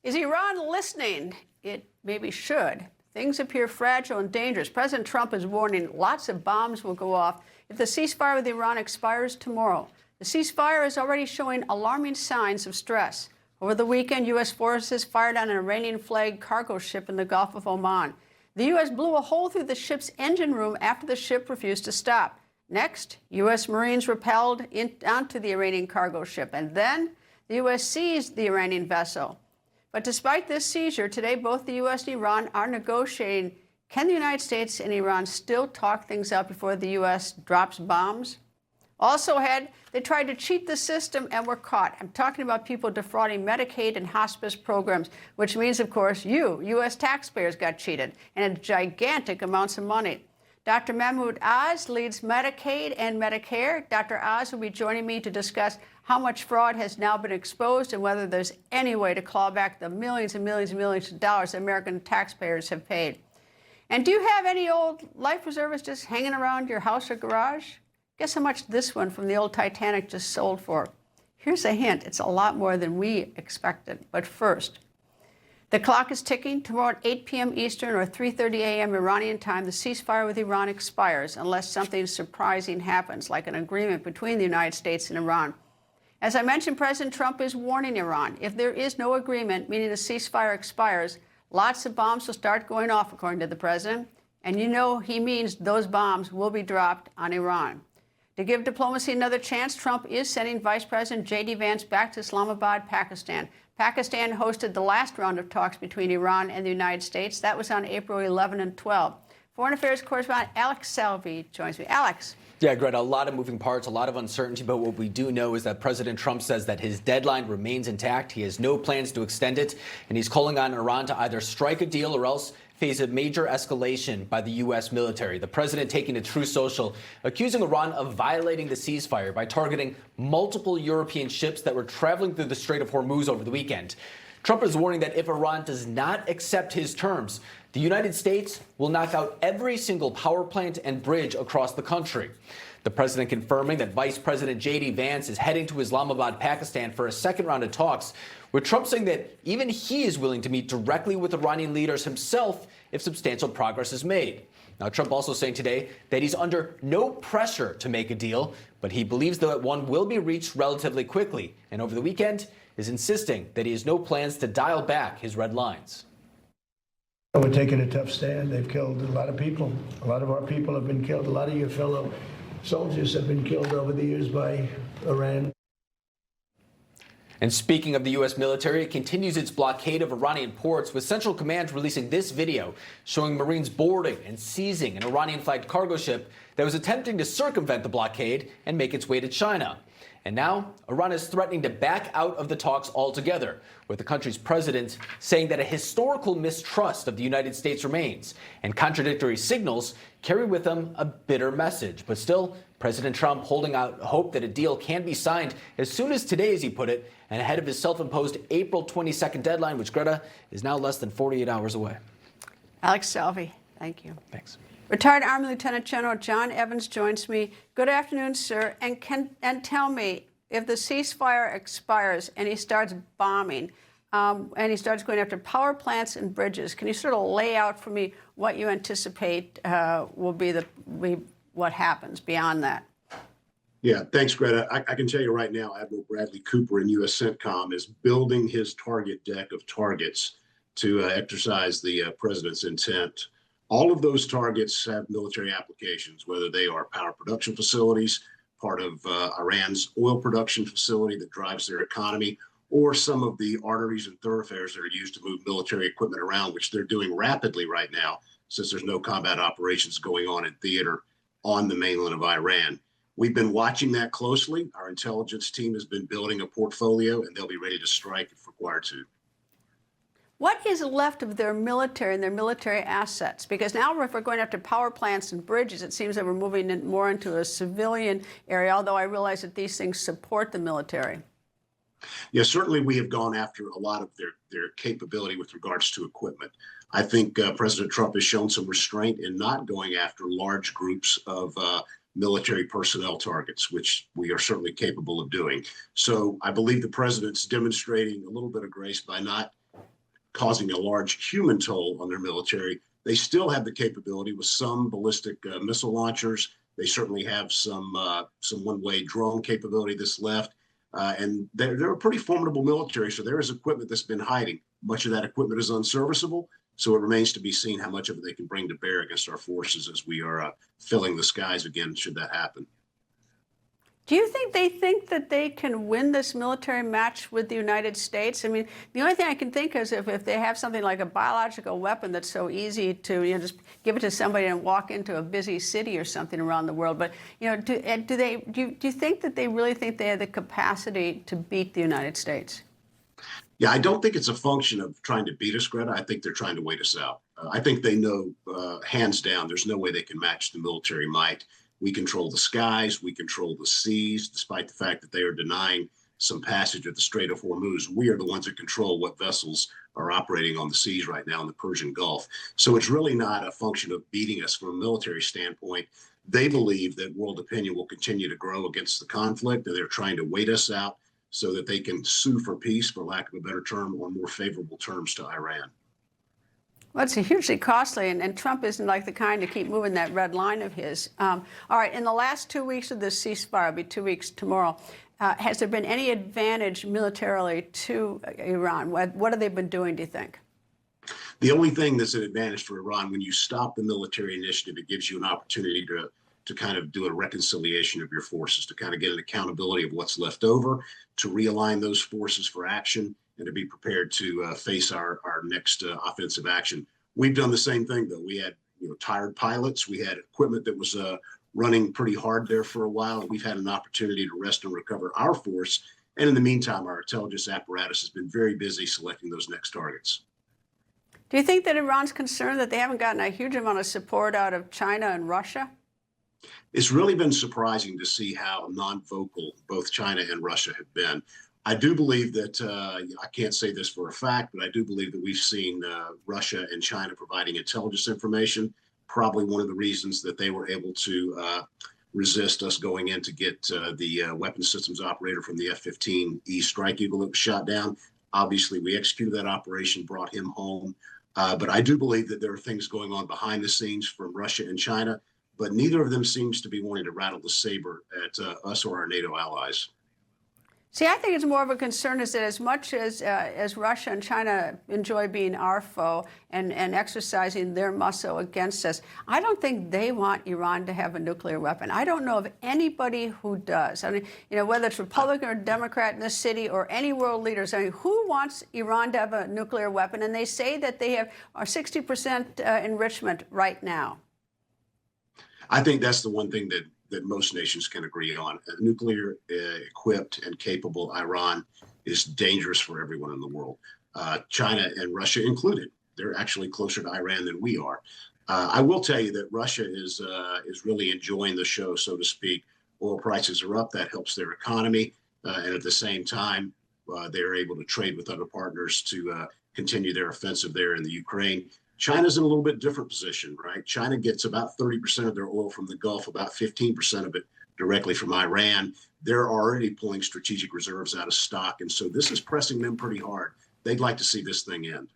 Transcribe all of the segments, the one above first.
Is Iran listening? It maybe should. Things appear fragile and dangerous. President Trump is warning lots of bombs will go off if the ceasefire with Iran expires tomorrow. The ceasefire is already showing alarming signs of stress. Over the weekend, U.S. forces fired on an Iranian-flagged cargo ship in the Gulf of Oman. The U.S. blew a hole through the ship's engine room after the ship refused to stop. Next, U.S. Marines rappelled onto the Iranian cargo ship, and then the U.S. seized the Iranian vessel. But despite this seizure, today both the U.S. and Iran are negotiating. Can the United States and Iran still talk things out before the U.S. drops bombs? Also ahead, they tried to cheat the system and were caught. I'm talking about people defrauding Medicaid and hospice programs, which means, of course, you, U.S. taxpayers, got cheated, and gigantic amounts of money. Dr. Mehmet Oz leads Medicaid and Medicare. Dr. Oz will be joining me to discuss how much fraud has now been exposed and whether there's any way to claw back the millions and millions and millions of dollars American taxpayers have paid. And do you have any old life reservists just hanging around your house or garage? Guess how much this one from the old Titanic just sold for? Here's a hint. It's a lot more than we expected. But first, the clock is ticking. Tomorrow at 8 p.m. Eastern or 3:30 a.m. Iranian time, the ceasefire with Iran expires unless something surprising happens, like an agreement between the United States and Iran. As I mentioned, President Trump is warning Iran. If there is no agreement, meaning the ceasefire expires, lots of bombs will start going off, according to the president. And you know he means those bombs will be dropped on Iran. To give diplomacy another chance, Trump is sending Vice President J.D. Vance back to Islamabad, Pakistan. Pakistan hosted the last round of talks between Iran and the United States. That was on April 11 and 12. Foreign Affairs correspondent Alex Salvi joins me. Alex. Yeah, Greta, a lot of moving parts, a lot of uncertainty, but what we do know is that President Trump says that his deadline remains intact. He has no plans to extend it, and he's calling on Iran to either strike a deal or else face a major escalation by the U.S. military. The president taking to Truth Social, accusing Iran of violating the ceasefire by targeting multiple European ships that were traveling through the Strait of Hormuz over the weekend. Trump is warning that if Iran does not accept his terms, the United States will knock out every single power plant and bridge across the country. The president confirming that Vice President J.D. Vance is heading to Islamabad, Pakistan for a second round of talks, with Trump saying that even he is willing to meet directly with Iranian leaders himself if substantial progress is made. Now, Trump also saying today that he's under no pressure to make a deal, but he believes that one will be reached relatively quickly, and over the weekend is insisting that he has no plans to dial back his red lines. We're taking a tough stand. They've killed a lot of people. A lot of our people have been killed. A lot of your fellow soldiers have been killed over the years by Iran. And speaking of the U.S. military, it continues its blockade of Iranian ports, with Central Command releasing this video showing Marines boarding and seizing an Iranian-flagged cargo ship that was attempting to circumvent the blockade and make its way to China. And now, Iran is threatening to back out of the talks altogether, with the country's president saying that a historical mistrust of the United States remains, and contradictory signals carry with them a bitter message. But still, President Trump holding out hope that a deal can be signed as soon as today, as he put it, and ahead of his self-imposed April 22nd deadline, which, Greta, is now less than 48 hours away. Alex Salvi, thank you. Thanks. Retired Army Lieutenant General John Evans joins me. Good afternoon, sir. And tell me, if the ceasefire expires and he starts bombing, and he starts going after power plants and bridges, can you sort of lay out for me what you anticipate will be what happens beyond that? Yeah, thanks, Greta. I can tell you right now, Admiral Bradley Cooper in U.S. CENTCOM is building his target deck of targets to exercise the president's intent. All of those targets have military applications, whether they are power production facilities, part of Iran's oil production facility that drives their economy, or some of the arteries and thoroughfares that are used to move military equipment around, which they're doing rapidly right now, since there's no combat operations going on in theater on the mainland of Iran. We've been watching that closely. Our intelligence team has been building a portfolio, and they'll be ready to strike if required to. What is left of their military and their military assets? Because now if we're going after power plants and bridges, it seems that we're moving more into a civilian area, although I realize that these things support the military. Yes, certainly we have gone after a lot of their capability with regards to equipment. I think President Trump has shown some restraint in not going after large groups of military personnel targets, which we are certainly capable of doing. So I believe the president's demonstrating a little bit of grace by not causing a large human toll on their military. They still have the capability with some ballistic missile launchers. They certainly have some one-way drone capability that's left. And they're a pretty formidable military, so there is equipment that's been hiding. Much of that equipment is unserviceable, so it remains to be seen how much of it they can bring to bear against our forces as we are filling the skies again, should that happen. Do you think that they can win this military match with the United States? I mean, the only thing I can think is if they have something like a biological weapon that's so easy to just give it to somebody and walk into a busy city or something around the world. But do you think that they really think they have the capacity to beat the United States? Yeah, I don't think it's a function of trying to beat us, Greta. I think they're trying to wait us out. I think they know, hands down, there's no way they can match the military might. We control the skies, we control the seas, despite the fact that they are denying some passage of the Strait of Hormuz. We are the ones that control what vessels are operating on the seas right now in the Persian Gulf. So it's really not a function of beating us from a military standpoint. They believe that world opinion will continue to grow against the conflict, and they're trying to wait us out so that they can sue for peace, for lack of a better term, on more favorable terms to Iran. Well, it's hugely costly, and Trump isn't like the kind to keep moving that red line of his. All right, in the last 2 weeks of this ceasefire, it'll be 2 weeks tomorrow, has there been any advantage militarily to Iran? What have they been doing, do you think? The only thing that's an advantage for Iran, when you stop the military initiative, it gives you an opportunity to kind of do a reconciliation of your forces, to kind of get an accountability of what's left over, to realign those forces for action, and to be prepared to face our next offensive action. We've done the same thing, though. We had tired pilots. We had equipment that was running pretty hard there for a while. We've had an opportunity to rest and recover our force. And in the meantime, our intelligence apparatus has been very busy selecting those next targets. Do you think that Iran's concerned that they haven't gotten a huge amount of support out of China and Russia? It's really been surprising to see how non-vocal both China and Russia have been. I do believe that, I can't say this for a fact, but I do believe that we've seen Russia and China providing intelligence information, probably one of the reasons that they were able to resist us going in to get the weapons systems operator from the F-15E Strike Eagle that was shot down. Obviously, we executed that operation, brought him home. But I do believe that there are things going on behind the scenes from Russia and China, but neither of them seems to be wanting to rattle the saber at us or our NATO allies. See, I think it's more of a concern is that as much as Russia and China enjoy being our foe and exercising their muscle against us, I don't think they want Iran to have a nuclear weapon. I don't know of anybody who does. I mean, whether it's Republican or Democrat in this city or any world leaders, I mean, who wants Iran to have a nuclear weapon? And they say that they have 60% enrichment right now. I think that's the one thing that most nations can agree on. A nuclear equipped and capable Iran is dangerous for everyone in the world, China and Russia included. They're actually closer to Iran than we are. I will tell you that Russia is really enjoying the show, so to speak. Oil prices are up. That helps their economy. And at the same time, they're able to trade with other partners to continue their offensive there in the Ukraine. China's in a little bit different position, right? China gets about 30% of their oil from the Gulf, about 15% of it directly from Iran. They're already pulling strategic reserves out of stock. And so this is pressing them pretty hard. They'd like to see this thing end.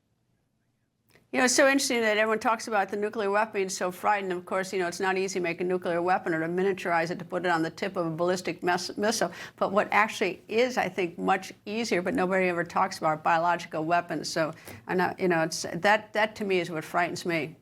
It's so interesting that everyone talks about the nuclear weapon being so frightened. Of course, it's not easy to make a nuclear weapon or to miniaturize it, to put it on the tip of a ballistic missile. But what actually is, I think, much easier, but nobody ever talks about, biological weapons. So, it's that to me is what frightens me.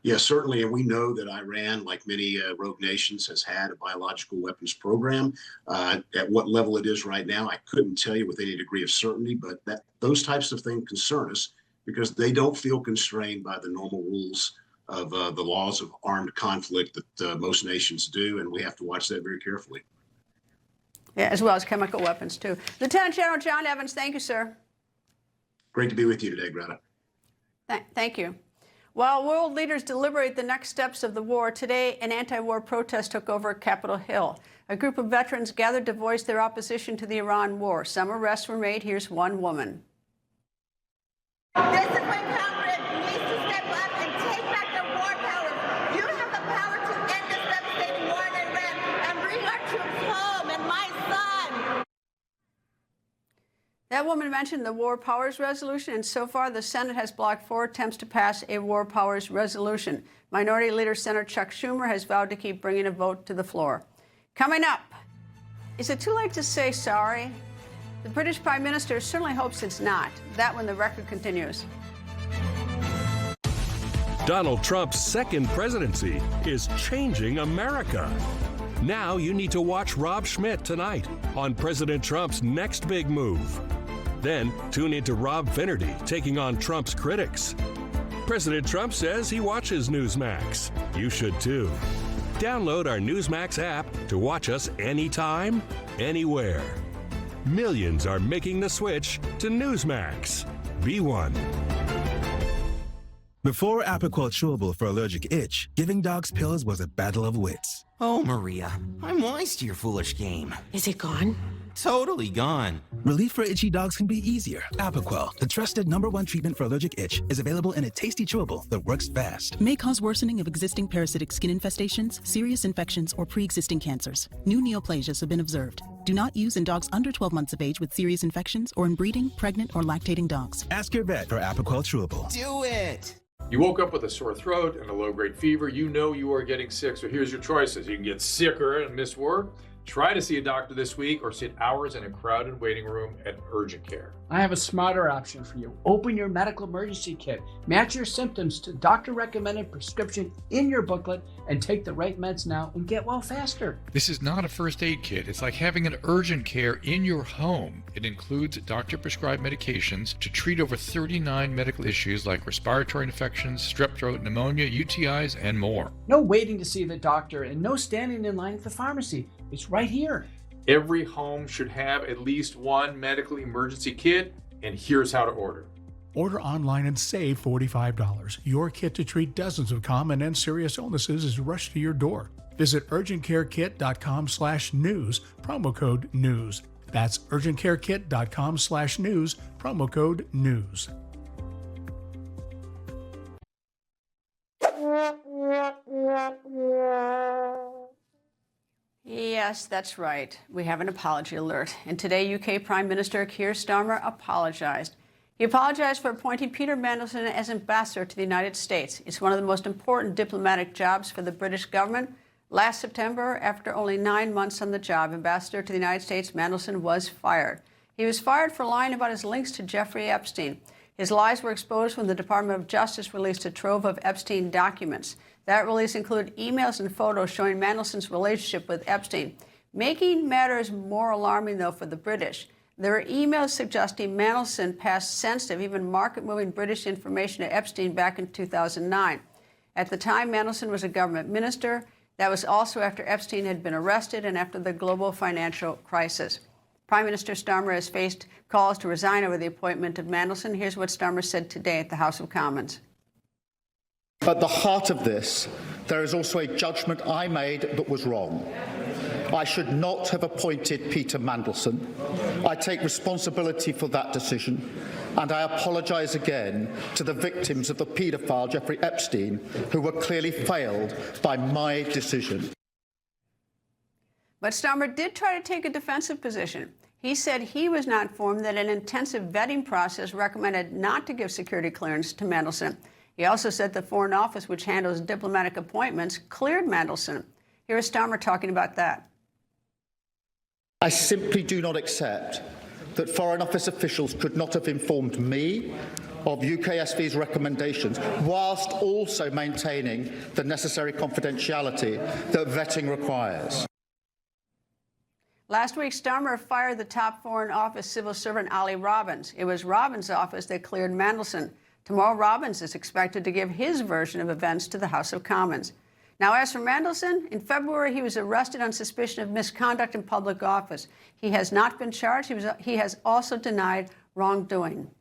Yes, certainly. And we know that Iran, like many rogue nations, has had a biological weapons program. At what level it is right now, I couldn't tell you with any degree of certainty, but those types of things concern us, because they don't feel constrained by the normal rules of the laws of armed conflict that most nations do, and we have to watch that very carefully. Yeah, as well as chemical weapons, too. Lieutenant General John Evans, thank you, sir. Great to be with you today, Greta. Thank you. While world leaders deliberate the next steps of the war, today an anti-war protest took over Capitol Hill. A group of veterans gathered to voice their opposition to the Iran war. Some arrests were made. Here's one woman. This is when Congress needs to step up and take back the war powers. You have the power to end this devastating war in Iran and bring our troops home and my son. That woman mentioned the War Powers Resolution, and so far the Senate has blocked 4 attempts to pass a War Powers Resolution. Minority Leader Senator Chuck Schumer has vowed to keep bringing a vote to the floor. Coming up, is it too late to say sorry? The British Prime Minister certainly hopes it's not. That when the record continues. Donald Trump's second presidency is changing America. Now you need to watch Rob Schmidt tonight on President Trump's next big move. Then tune into Rob Finnerty taking on Trump's critics. President Trump says he watches Newsmax. You should too. Download our Newsmax app to watch us anytime, anywhere. Millions are making the switch to Newsmax. Be one. Before Apoquel Chewable for allergic itch, giving dogs pills was a battle of wits. Oh, Maria, I'm wise to your foolish game. Is it gone? Totally gone. Relief for itchy dogs can be easier. Apoquel, the trusted #1 treatment for allergic itch, is available in a tasty chewable that works fast. May cause worsening of existing parasitic skin infestations, serious infections, or pre-existing cancers. New neoplasias have been observed. Do not use in dogs under 12 months of age with serious infections or in breeding, pregnant, or lactating dogs. Ask your vet for Apoquel Chewable. Do it! You woke up with a sore throat and a low-grade fever. You know you are getting sick, so here's your choices. You can get sicker and miss work. Try to see a doctor this week or sit hours in a crowded waiting room at urgent care. I have a smarter option for you. Open your medical emergency kit. Match your symptoms to doctor-recommended prescription in your booklet and take the right meds now and get well faster. This is not a first aid kit. It's like having an urgent care in your home. It includes doctor-prescribed medications to treat over 39 medical issues like respiratory infections, strep throat, pneumonia, UTIs, and more. No waiting to see the doctor and no standing in line at the pharmacy. It's right here. Every home should have at least one medical emergency kit, and here's how to order. Order online and save $45. Your kit to treat dozens of common and serious illnesses is rushed to your door. Visit urgentcarekit.com/news, promo code NEWS. That's urgentcarekit.com/news, promo code NEWS. Yes, that's right. We have an apology alert. And today, UK Prime Minister Keir Starmer apologized. He apologized for appointing Peter Mandelson as ambassador to the United States. It's one of the most important diplomatic jobs for the British government. Last September, after only 9 months on the job, ambassador to the United States, Mandelson was fired. He was fired for lying about his links to Jeffrey Epstein. His lies were exposed when the Department of Justice released a trove of Epstein documents. That release included emails and photos showing Mandelson's relationship with Epstein. Making matters more alarming, though, for the British, there are emails suggesting Mandelson passed sensitive, even market-moving British information to Epstein back in 2009. At the time, Mandelson was a government minister. That was also after Epstein had been arrested and after the global financial crisis. Prime Minister Starmer has faced calls to resign over the appointment of Mandelson. Here's what Starmer said today at the House of Commons. At the heart of this, there is also a judgment I made that was wrong. I should not have appointed Peter Mandelson. I take responsibility for that decision, and I apologise again to the victims of the paedophile Jeffrey Epstein, who were clearly failed by my decision. But Starmer did try to take a defensive position. He said he was not informed that an intensive vetting process recommended not to give security clearance to Mandelson. He also said the Foreign Office, which handles diplomatic appointments, cleared Mandelson. Here is Starmer talking about that. I simply do not accept that Foreign Office officials could not have informed me of UKSV's recommendations, whilst also maintaining the necessary confidentiality that vetting requires. Last week, Starmer fired the top Foreign Office civil servant Ali Robbins. It was Robbins' office that cleared Mandelson. Tomorrow, Robbins is expected to give his version of events to the House of Commons. Now, as for Mandelson, in February, he was arrested on suspicion of misconduct in public office. He has not been charged. He has also denied wrongdoing.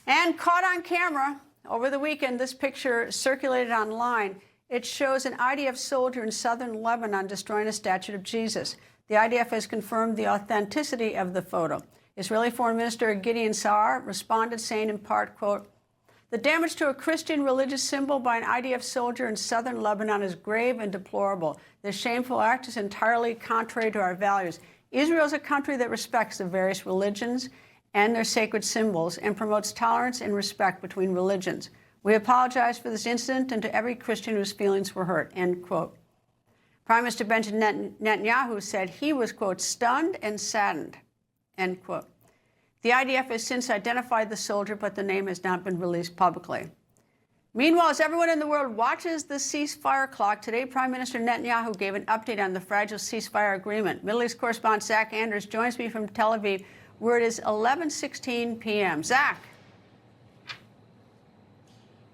And caught on camera over the weekend, this picture circulated online. It shows an IDF soldier in southern Lebanon destroying a statue of Jesus. The IDF has confirmed the authenticity of the photo. Israeli Foreign Minister Gideon Saar responded, saying in part, quote, "The damage to a Christian religious symbol by an IDF soldier in southern Lebanon is grave and deplorable. This shameful act is entirely contrary to our values. Israel is a country that respects the various religions and their sacred symbols and promotes tolerance and respect between religions. We apologize for this incident and to every Christian whose feelings were hurt, end quote. Prime Minister Benjamin Netanyahu said he was, quote, stunned and saddened, end quote. The IDF has since identified the soldier, but the name has not been released publicly. Meanwhile, as everyone in the world watches the ceasefire clock, today Prime Minister Netanyahu gave an update on the fragile ceasefire agreement. Middle East correspondent Zach Anders joins me from Tel Aviv, where it is 11:16 p.m. Zach.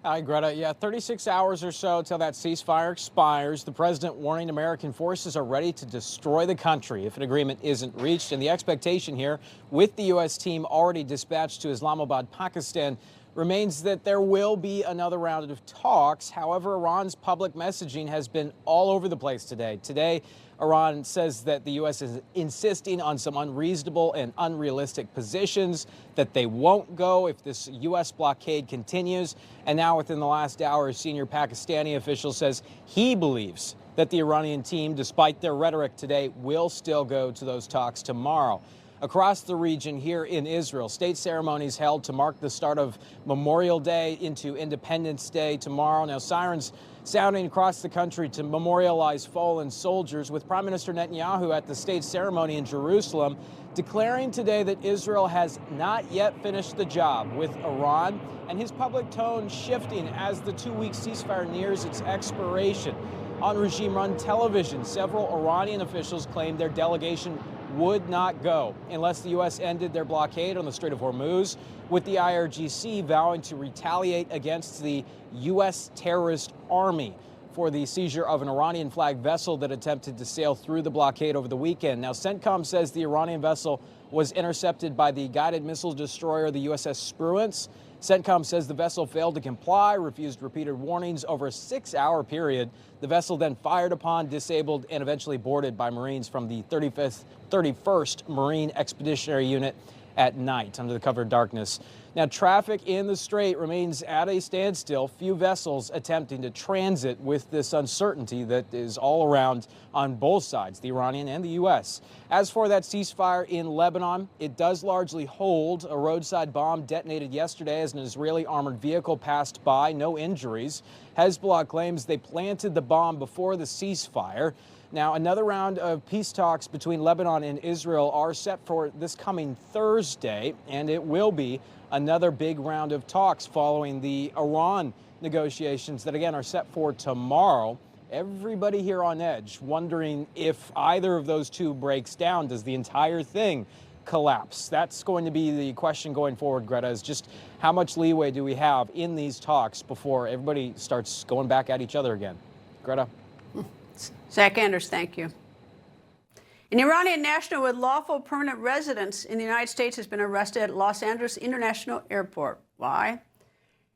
Hi, Greta. Yeah, 36 hours or so till that ceasefire expires. The president warning American forces are ready to destroy the country if an agreement isn't reached. And the expectation here, with the U.S. team already dispatched to Islamabad, Pakistan, remains that there will be another round of talks. However, Iran's public messaging has been all over the place today. Today, Iran says that the U.S. is insisting on some unreasonable and unrealistic positions, that they won't go if this U.S. blockade continues. And now, within the last hour, a senior Pakistani official says he believes that the Iranian team, despite their rhetoric today, will still go to those talks tomorrow. Across the region here in Israel, state ceremonies held to mark the start of Memorial Day into Independence Day tomorrow. Now, sirens sounding across the country to memorialize fallen soldiers, with Prime Minister Netanyahu at the state ceremony in Jerusalem declaring today that Israel has not yet finished the job with Iran, and his public tone shifting as the two-week ceasefire nears its expiration. On regime-run television, several Iranian officials claimed their delegation would not go unless the U.S. ended their blockade on the Strait of Hormuz, with the IRGC vowing to retaliate against the U.S. terrorist army for the seizure of an Iranian flag vessel that attempted to sail through the blockade over the weekend. Now, CENTCOM says the Iranian vessel was intercepted by the guided missile destroyer, the USS Spruance. CENTCOM says the vessel failed to comply, refused repeated warnings over a 6-hour period. The vessel then fired upon, disabled, and eventually boarded by Marines from the 31st Marine Expeditionary Unit at night under the cover of darkness. Now, traffic in the strait remains at a standstill. Few vessels attempting to transit with this uncertainty that is all around on both sides, the Iranian and the U.S. As for that ceasefire in Lebanon, it does largely hold. A roadside bomb detonated yesterday as an Israeli armored vehicle passed by. No injuries. Hezbollah claims they planted the bomb before the ceasefire. Now, another round of peace talks between Lebanon and Israel are set for this coming Thursday, and it will be another big round of talks following the Iran negotiations that, again, are set for tomorrow. Everybody here on edge wondering if either of those two breaks down, does the entire thing collapse? That's going to be the question going forward, Greta, is just how much leeway do we have in these talks before everybody starts going back at each other again? Greta? Zach Anders, thank you. An Iranian national with lawful permanent residence in the United States has been arrested at Los Angeles International Airport. Why?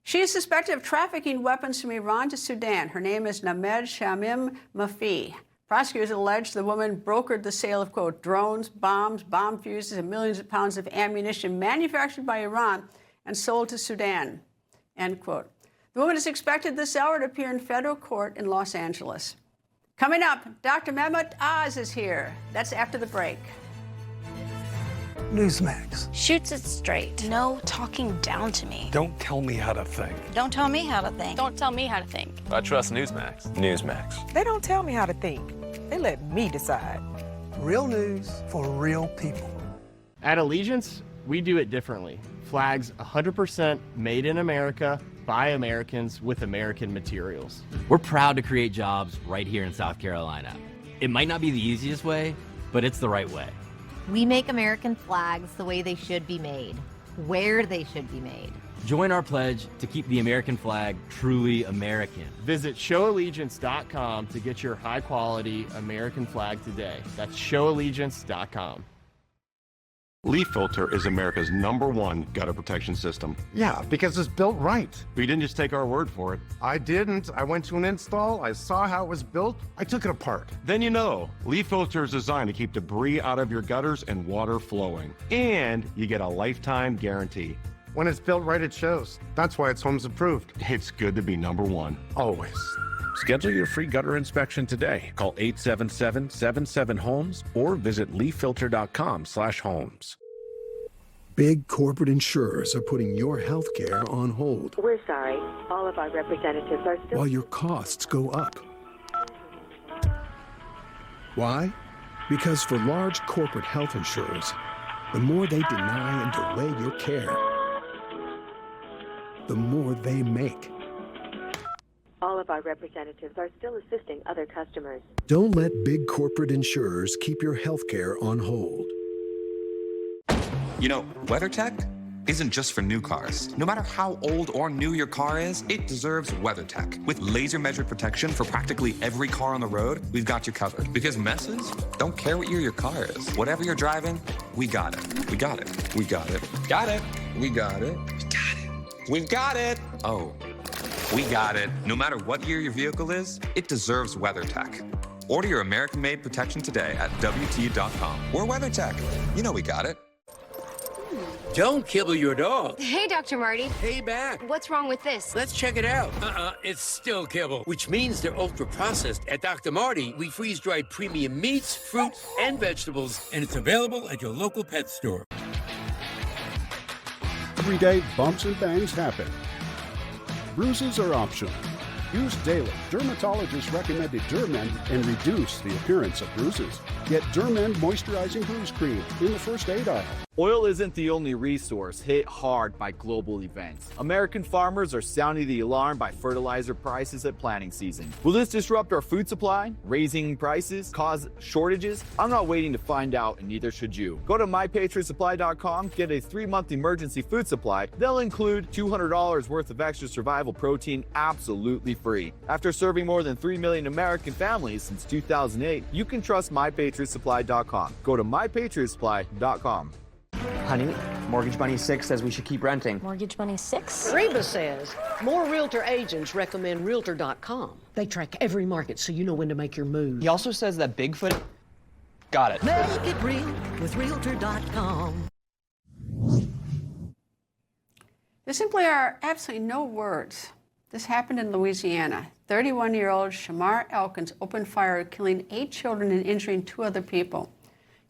She is suspected of trafficking weapons from Iran to Sudan. Her name is Named Shamim Mafi. Prosecutors allege the woman brokered the sale of, quote, drones, bombs, bomb fuses, and millions of pounds of ammunition manufactured by Iran and sold to Sudan, end quote. The woman is expected this hour to appear in federal court in Los Angeles. Coming up, Dr. Mehmet Oz is here. That's after the break. Newsmax. Shoots it straight. No talking down to me. Don't tell me how to think. Don't tell me how to think. Don't tell me how to think. I trust Newsmax. Newsmax. They don't tell me how to think. They let me decide. Real news for real people. At Allegiance, we do it differently. Flags 100% made in America by Americans with American materials. We're proud to create jobs right here in South Carolina. It might not be the easiest way, but it's the right way. We make American flags the way they should be made, where they should be made. Join our pledge to keep the American flag truly American. Visit showallegiance.com to get your high-quality American flag today. That's showallegiance.com. Leaf Filter is America's #1 gutter protection system. Yeah, because it's built right. But you didn't just take our word for it. I didn't. I went to an install, I saw how it was built, I took it apart. Then you know, Leaf Filter is designed to keep debris out of your gutters and water flowing. And you get a lifetime guarantee. When it's built right, it shows. That's why it's Homes approved. It's good to be #1. Always. Schedule your free gutter inspection today. Call 877-77-HOMES or visit leaffilter.com/homes. Big corporate insurers are putting your health care on hold. We're sorry. All of our representatives are still... While your costs go up. Why? Because for large corporate health insurers, the more they deny and delay your care, the more they make. All of our representatives are still assisting other customers. Don't let big corporate insurers keep your health care on hold. You know, WeatherTech isn't just for new cars. No matter how old or new your car is, it deserves WeatherTech. With laser-measured protection for practically every car on the road, we've got you covered. Because messes don't care what year your car is. Whatever you're driving, we got it. We got it. We got it. Got it. We got it. We got it. We've got it. Oh, we got it. No matter what year your vehicle is, it deserves WeatherTech. Order your American-made protection today at WT.com. We're WeatherTech. You know we got it. Don't kibble your dog. Hey, Dr. Marty. Hey, back. What's wrong with this? Let's check it out. It's still kibble, which means they're ultra-processed. At Dr. Marty, we freeze-dried premium meats, fruits, and vegetables, and it's available at your local pet store. Every day, bumps and bangs happen. Bruises are optional. Use daily dermatologist-recommended Dermend and reduce the appearance of bruises. Get Dermend Moisturizing Bruise Cream in the first aid aisle. Oil isn't the only resource hit hard by global events. American farmers are sounding the alarm by fertilizer prices at planting season. Will this disrupt our food supply? Raising prices? Cause shortages? I'm not waiting to find out, and neither should you. Go to MyPatriotSupply.com, get a 3-month emergency food supply. They'll include $200 worth of extra survival protein absolutely free. After serving more than 3 million American families since 2008, you can trust MyPatriotSupply.com. Go to MyPatriotSupply.com. Honey, Mortgage Money 6 says we should keep renting. Mortgage Money 6? Reba says more realtor agents recommend Realtor.com. They track every market so you know when to make your move. He also says that Bigfoot... Got it. Make it real with Realtor.com. There simply are absolutely no words. This happened in Louisiana. 31-year-old Shamar Elkins opened fire, killing 8 children and injuring 2 other people.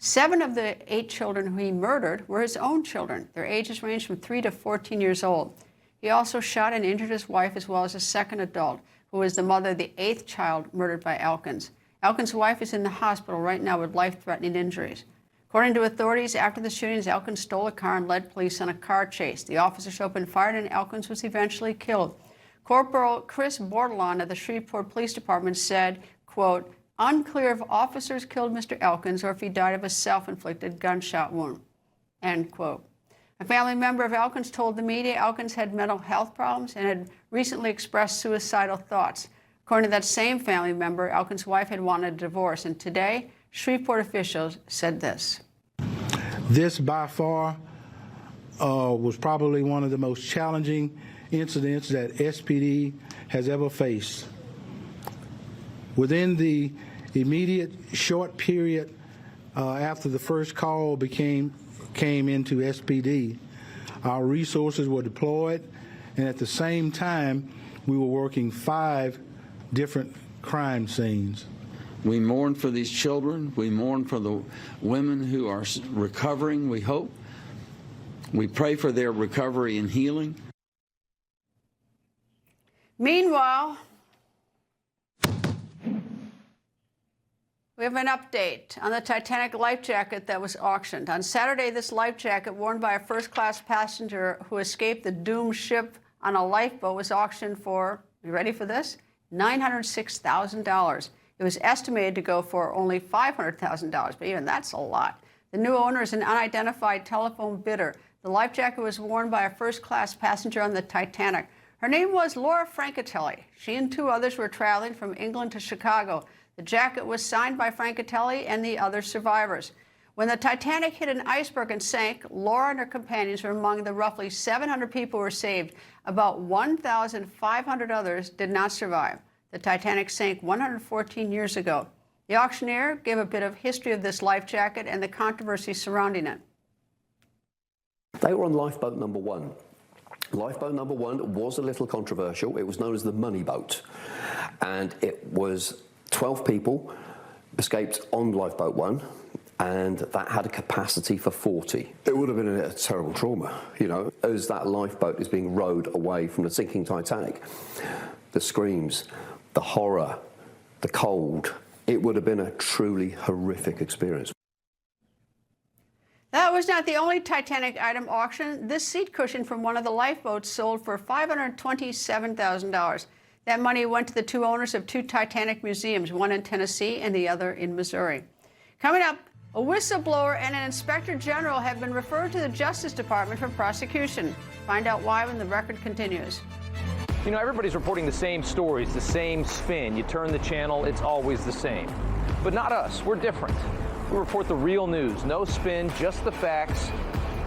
7 of the 8 children who he murdered were his own children. Their ages ranged from 3 to 14 years old. He also shot and injured his wife as well as a second adult, who was the mother of the 8th child murdered by Elkins. Elkins' wife is in the hospital right now with life-threatening injuries. According to authorities, after the shootings, Elkins stole a car and led police on a car chase. The officers opened fire and Elkins was eventually killed. Corporal Chris Bordelon of the Shreveport Police Department said, quote, "Unclear if officers killed Mr. Elkins or if he died of a self-inflicted gunshot wound," end quote. A family member of Elkins told the media Elkins had mental health problems and had recently expressed suicidal thoughts. According to that same family member, Elkins' wife had wanted a divorce, and today, Shreveport officials said this. This, by far, was probably one of the most challenging incidents that SPD has ever faced. Within the immediate short period after the first call came into SPD, our resources were deployed, and at the same time, we were working 5 different crime scenes. We mourn for these children. We mourn for the women who are recovering, we hope. We pray for their recovery and healing. Meanwhile, we have an update on the Titanic life jacket that was auctioned. On Saturday, this life jacket, worn by a first-class passenger who escaped the doomed ship on a lifeboat, was auctioned for, you ready for this? $906,000. It was estimated to go for only $500,000, but even that's a lot. The new owner is an unidentified telephone bidder. The life jacket was worn by a first-class passenger on the Titanic. Her name was Laura Francatelli. She and 2 others were traveling from England to Chicago. The jacket was signed by Francatelli and the other survivors. When the Titanic hit an iceberg and sank, Laura and her companions were among the roughly 700 people who were saved. About 1,500 others did not survive. The Titanic sank 114 years ago. The auctioneer gave a bit of history of this life jacket and the controversy surrounding it. They were on lifeboat number 1. Lifeboat number 1 was a little controversial. It was known as the money boat. And it was 12 people escaped on lifeboat 1. and that had a capacity for 40. It would have been a terrible trauma, you know, as that lifeboat is being rowed away from the sinking Titanic. The screams, the horror, the cold, it would have been a truly horrific experience. That was not the only Titanic item auction. This seat cushion from one of the lifeboats sold for $527,000. That money went to the two owners of two Titanic museums, one in Tennessee and the other in Missouri. Coming up, a whistleblower and an inspector general have been referred to the Justice Department for prosecution. Find out why when the record continues. You know, everybody's reporting the same stories, the same spin. You turn the channel, it's always the same. But not us. We're different. We report the real news. No spin, just the facts.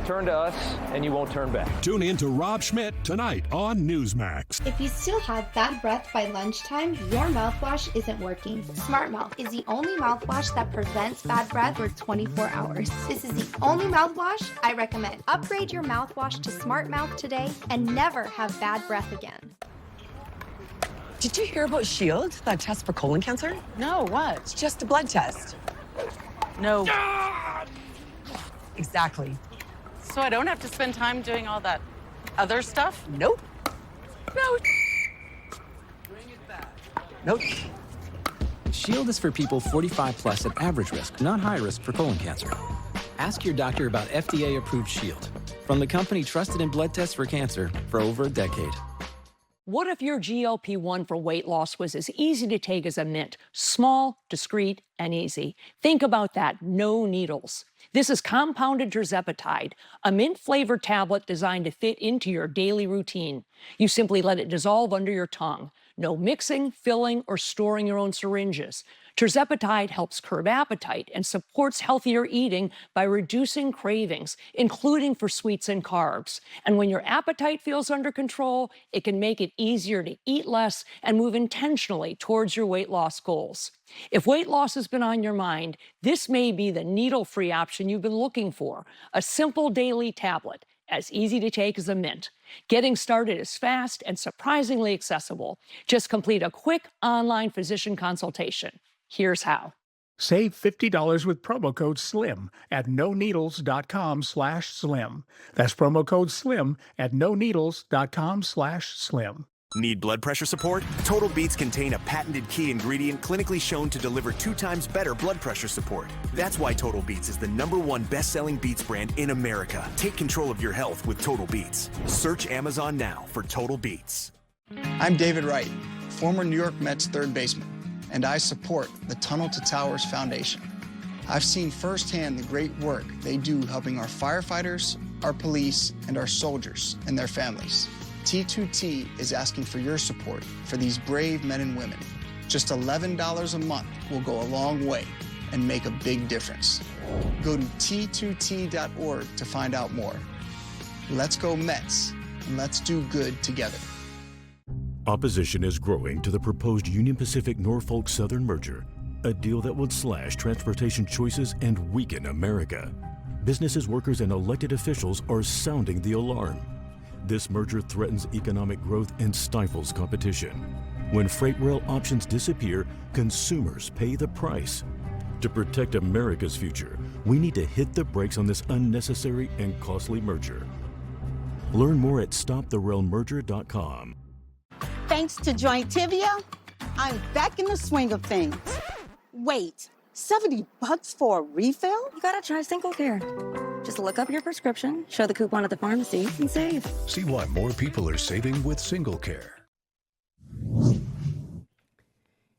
Turn to us, and you won't turn back. Tune in to Rob Schmidt tonight on Newsmax. If you still have bad breath by lunchtime, your mouthwash isn't working. Smart Mouth is the only mouthwash that prevents bad breath for 24 hours. This is the only mouthwash I recommend. Upgrade your mouthwash to Smart Mouth today and never have bad breath again. Did you hear about Shield, that test for colon cancer? No, what? It's just a blood test. No. Exactly. So I don't have to spend time doing all that other stuff? Nope. No. Nope. Shield is for people 45 plus at average risk, not high risk for colon cancer. Ask your doctor about FDA-approved Shield from the company trusted in blood tests for cancer for over a decade. What if your GLP-1 for weight loss was as easy to take as a mint? Small, discreet, and easy. Think about that. No needles. This is compounded tirzepatide, a mint-flavored tablet designed to fit into your daily routine. You simply let it dissolve under your tongue. No mixing, filling, or storing your own syringes. Tirzepatide helps curb appetite and supports healthier eating by reducing cravings, including for sweets and carbs. And when your appetite feels under control, it can make it easier to eat less and move intentionally towards your weight loss goals. If weight loss has been on your mind, this may be the needle-free option you've been looking for. A simple daily tablet, as easy to take as a mint. Getting started is fast and surprisingly accessible. Just complete a quick online physician consultation. Here's how. Save $50 with promo code SLIM at noneedles.com/slim. That's promo code SLIM at noneedles.com/slim. Need blood pressure support? Total Beets contain a patented key ingredient clinically shown to deliver 2 times better blood pressure support. That's why Total Beets is the #1 best-selling beets brand in America. Take control of your health with Total Beets. Search Amazon now for Total Beets. I'm David Wright, former New York Mets third baseman, and I support the Tunnel to Towers Foundation. I've seen firsthand the great work they do helping our firefighters, our police, and our soldiers and their families. T2T is asking for your support for these brave men and women. Just $11 a month will go a long way and make a big difference. Go to T2T.org to find out more. Let's go Mets, and let's do good together. Opposition is growing to the proposed Union Pacific-Norfolk Southern merger, a deal that would slash transportation choices and weaken America. Businesses, workers, and elected officials are sounding the alarm. This merger threatens economic growth and stifles competition. When freight rail options disappear, consumers pay the price. To protect America's future, we need to hit the brakes on this unnecessary and costly merger. Learn more at stoptherailmerger.com. Thanks to Jointivia, I'm back in the swing of things. Wait, $70 for a refill? You gotta try Single Care. Just look up your prescription, show the coupon at the pharmacy, and save. See why more people are saving with Single Care.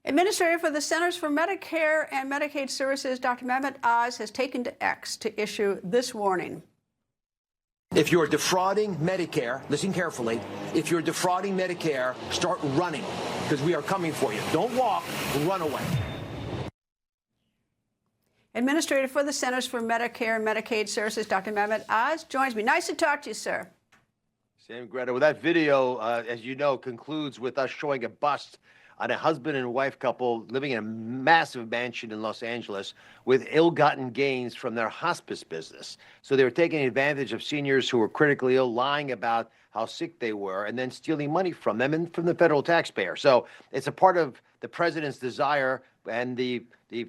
Administrator for the Centers for Medicare and Medicaid Services, Dr. Mehmet Oz, has taken to X to issue this warning. If you're defrauding Medicare, listen carefully, if you're defrauding Medicare, start running, because we are coming for you. Don't walk, run away. Administrator for the Centers for Medicare and Medicaid Services, Dr. Mehmet Oz, joins me. Nice to talk to you, sir. Same, Greta. Well, that video, as you know, concludes with us showing a bust on a husband and wife couple living in a massive mansion in Los Angeles with ill-gotten gains from their hospice business. So they were taking advantage of seniors who were critically ill, lying about how sick they were, and then stealing money from them and from the federal taxpayer. So it's a part of the president's desire and the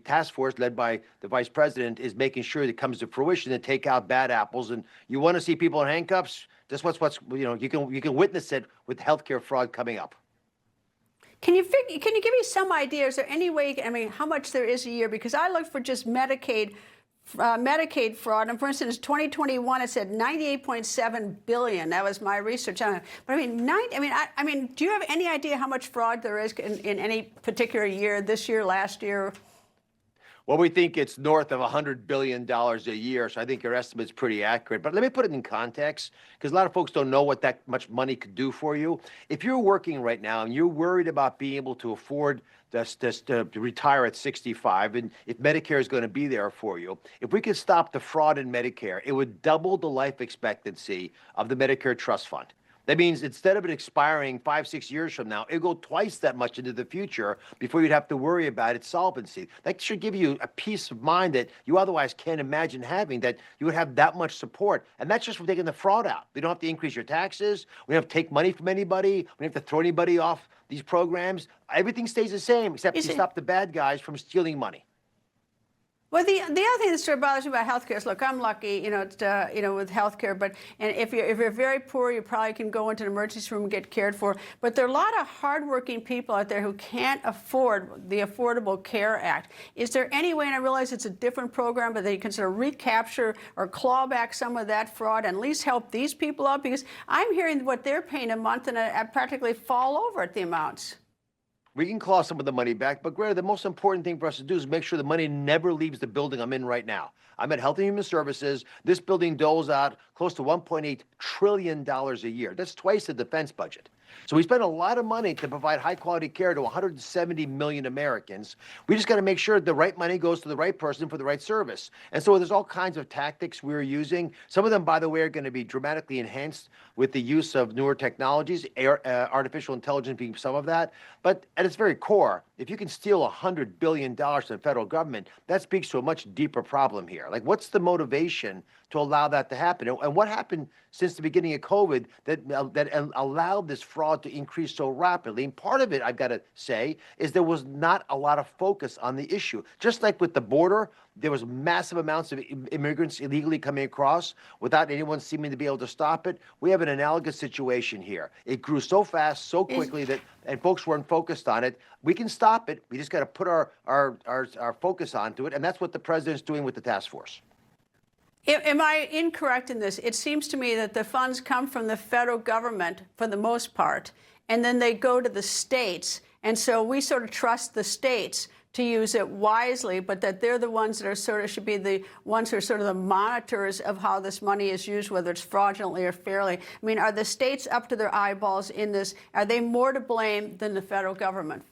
task force led by the vice president is making sure that it comes to fruition to take out bad apples. And you want to see people in handcuffs? That's what's you can witness it with healthcare fraud coming up. Can you give me some idea? Is there any way? I mean, how much there is a year? Because I looked for just Medicaid fraud, and for instance, 2021 it said 98.7 billion. That was my research on it. But I mean, do you have any idea how much fraud there is in any particular year? This year, last year? Well, we think it's north of $100 billion a year, so I think your estimate's pretty accurate. But let me put it in context, because a lot of folks don't know what that much money could do for you. If you're working right now and you're worried about being able to afford to retire at 65, and if Medicare is going to be there for you, if we could stop the fraud in Medicare, it would double the life expectancy of the Medicare Trust Fund. That means instead of it expiring 5-6 years from now, it'll go twice that much into the future before you'd have to worry about its solvency. That should give you a peace of mind that you otherwise can't imagine having, that you would have that much support. And that's just from taking the fraud out. You don't have to increase your taxes. We don't have to take money from anybody. We don't have to throw anybody off these programs. Everything stays the same, except you stop the bad guys from stealing money. Well, the other thing that sort of bothers me about healthcare is, look, I'm lucky, with healthcare, but if you're very poor, you probably can go into an emergency room and get cared for. But there are a lot of hardworking people out there who can't afford the Affordable Care Act. Is there any way, and I realize it's a different program, but they can sort of recapture or claw back some of that fraud and at least help these people out? Because I'm hearing what they're paying a month, and I practically fall over at the amounts. We can claw some of the money back, but Greta, the most important thing for us to do is make sure the money never leaves the building I'm in right now. I'm at Health and Human Services. This building doles out close to $1.8 trillion a year. That's twice the defense budget. So we spend a lot of money to provide high-quality care to 170 million Americans. We just got to make sure the right money goes to the right person for the right service. And so there's all kinds of tactics we're using. Some of them, by the way, are going to be dramatically enhanced with the use of newer technologies, artificial intelligence being some of that. But at its very core, if you can steal $100 billion from the federal government, that speaks to a much deeper problem here. Like, what's the motivation to allow that to happen? And what happened since the beginning of COVID that allowed this fraud to increase so rapidly? And part of it, I've got to say, is there was not a lot of focus on the issue. Just like with the border, there was massive amounts of immigrants illegally coming across without anyone seeming to be able to stop it. We have an analogous situation here. It grew so fast, so quickly and folks weren't focused on it. We can stop it. We just got to put our focus onto it, and that's what the president's doing with the task force. Am I incorrect in this? It seems to me that the funds come from the federal government for the most part, and then they go to the states. And so we sort of trust the states to use it wisely, but that they're the ones that are should be the ones who are sort of the monitors of how this money is used, whether it's fraudulently or fairly. I mean, are the states up to their eyeballs in this? Are they more to blame than the federal government?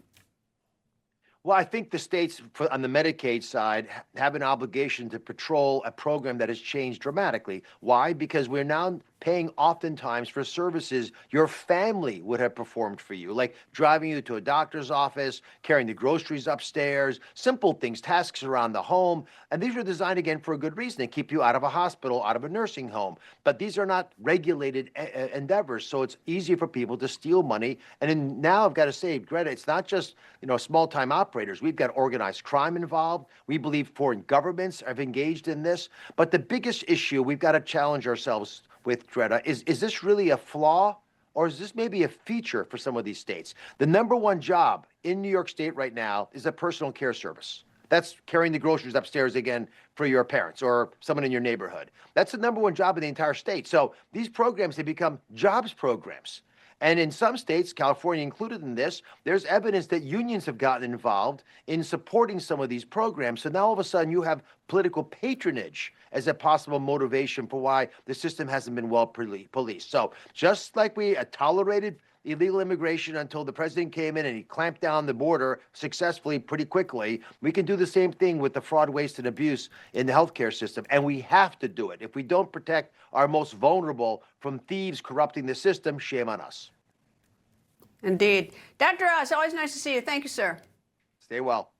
Well, I think the states on the Medicaid side have an obligation to patrol a program that has changed dramatically. Why? Because we're now paying oftentimes for services your family would have performed for you, like driving you to a doctor's office, carrying the groceries upstairs, simple things, tasks around the home. And these were designed, again, for a good reason, to keep you out of a hospital, out of a nursing home. But these are not regulated endeavors, so it's easy for people to steal money. And now I've got to say, Greta, it's not just small-time operators. We've got organized crime involved. We believe foreign governments have engaged in this. But the biggest issue we've got to challenge ourselves with, Greta, is this really a flaw, or is this maybe a feature for some of these states? The number one job in New York State right now is a personal care service. That's carrying the groceries upstairs again for your parents or someone in your neighborhood. That's the number one job in the entire state. So these programs have become jobs programs. And in some states, California included in this, there's evidence that unions have gotten involved in supporting some of these programs. So now all of a sudden you have political patronage as a possible motivation for why the system hasn't been well policed. So just like we tolerated illegal immigration until the president came in and he clamped down the border successfully pretty quickly, we can do the same thing with the fraud, waste, and abuse in the healthcare system. And we have to do it. If we don't protect our most vulnerable from thieves corrupting the system, shame on us. Indeed. Dr. Oz, always nice to see you. Thank you, sir. Stay well.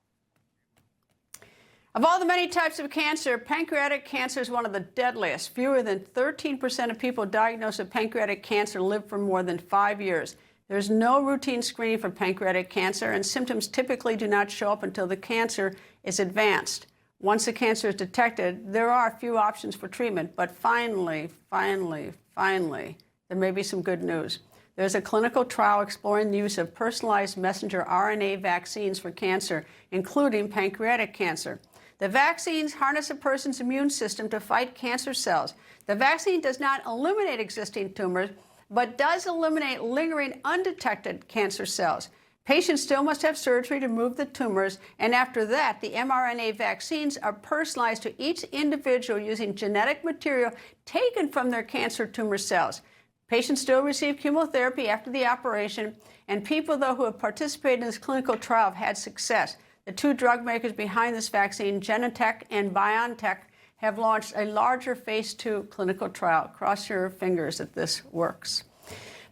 Of all the many types of cancer, pancreatic cancer is one of the deadliest. Fewer than 13% of people diagnosed with pancreatic cancer live for more than 5 years. There's no routine screening for pancreatic cancer, and symptoms typically do not show up until the cancer is advanced. Once the cancer is detected, there are few options for treatment, but finally, there may be some good news. There's a clinical trial exploring the use of personalized messenger RNA vaccines for cancer, including pancreatic cancer. The vaccines harness a person's immune system to fight cancer cells. The vaccine does not eliminate existing tumors, but does eliminate lingering undetected cancer cells. Patients still must have surgery to remove the tumors, and after that, the mRNA vaccines are personalized to each individual using genetic material taken from their cancer tumor cells. Patients still receive chemotherapy after the operation, and people, though, who have participated in this clinical trial have had success. The two drug makers behind this vaccine, Genentech and BioNTech, have launched a larger phase 2 clinical trial. Cross your fingers that this works.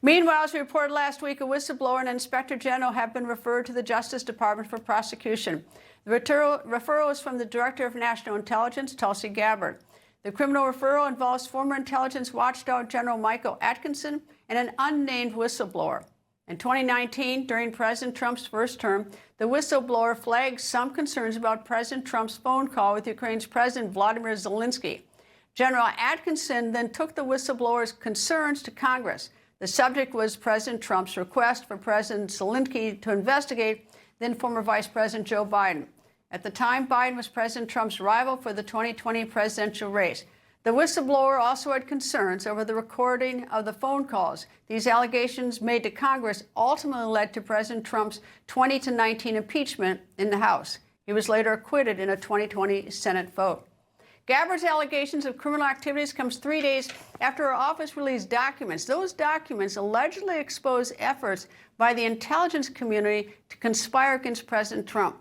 Meanwhile, as we reported last week, a whistleblower and inspector general have been referred to the Justice Department for prosecution. The referral is from the Director of National Intelligence, Tulsi Gabbard. The criminal referral involves former intelligence watchdog General Michael Atkinson and an unnamed whistleblower. In 2019, during President Trump's first term, the whistleblower flagged some concerns about President Trump's phone call with Ukraine's President Vladimir Zelensky. General Atkinson then took the whistleblower's concerns to Congress. The subject was President Trump's request for President Zelensky to investigate then former Vice President Joe Biden. At the time, Biden was President Trump's rival for the 2020 presidential race. The whistleblower also had concerns over the recording of the phone calls. These allegations made to Congress ultimately led to President Trump's 2019 impeachment in the House. He was later acquitted in a 2020 Senate vote. Gabbard's allegations of criminal activities comes 3 days after her office released documents. Those documents allegedly expose efforts by the intelligence community to conspire against President Trump.